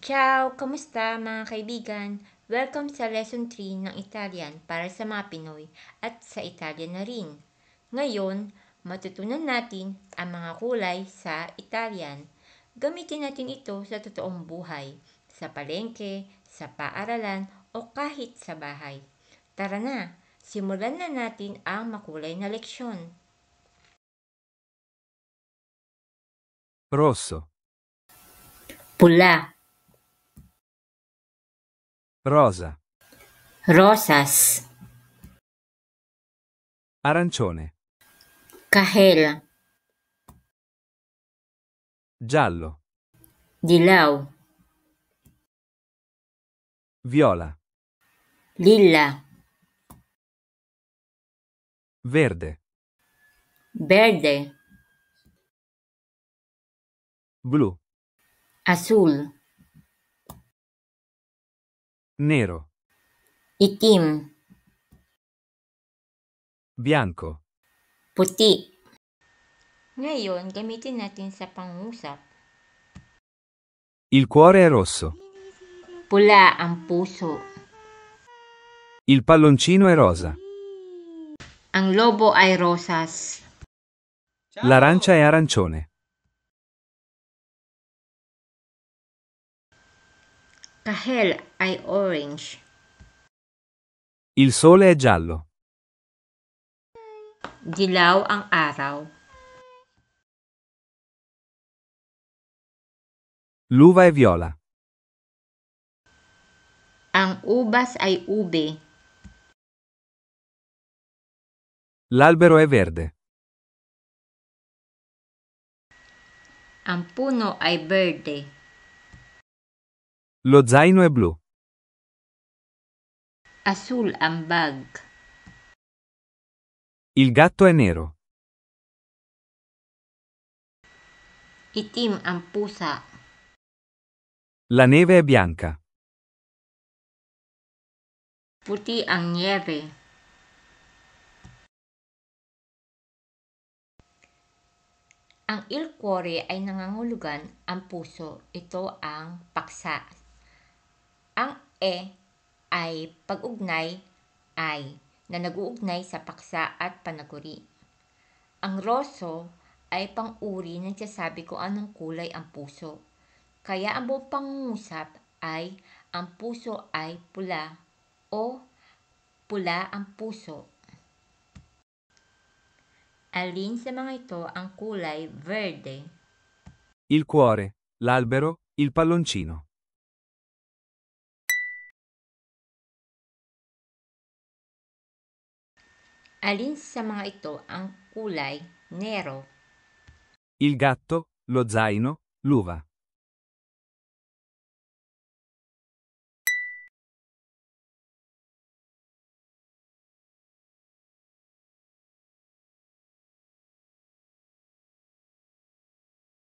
Ciao! Kamusta mga kaibigan? Welcome sa Lesson 3 ng Italian para sa mga Pinoy at sa Italian na rin. Ngayon, matutunan natin ang mga kulay sa Italian. Gamitin natin ito sa totoong buhay, sa palengke, sa paaralan o kahit sa bahay. Tara na, simulan na natin ang makulay na leksyon. Rosso, Pula, rosa, rosas, arancione, kahel, giallo, dilaw, viola, lila, verde, berde, blu, azul, nero, itim, bianco, puti, Ngayon, gamitin natin sa pangusap. il cuore è rosso, pula ang puso, il palloncino è rosa, ang lobo ay rosas, l'arancia è arancione, kahel ay orange, il sole è giallo, dilaw ang araw, l'uva è viola, ang ubas ay ube, l'albero è verde, ang puno ay berde, lo zaino è blu, asul ang bag, il gatto è nero, itim ang pusa, la neve è bianca, puti ang niebe, Ang il cuore ay nangangahulugan ang puso. Ito ang paksa. Ang e ay pag-ugnay ay na nag-uugnay sa paksa at panaguri. Ang rosso ay pang-uri na nagsasabi kung anong kulay ang puso. Kaya ang buong pangungusap ay ang puso ay pula o pula ang puso. Alin sa mga ito ang kulay verde? il cuore, l'albero, il palloncino. Alin sa mga ito ang kulay nero? Il gatto, lo zaino, l'uva.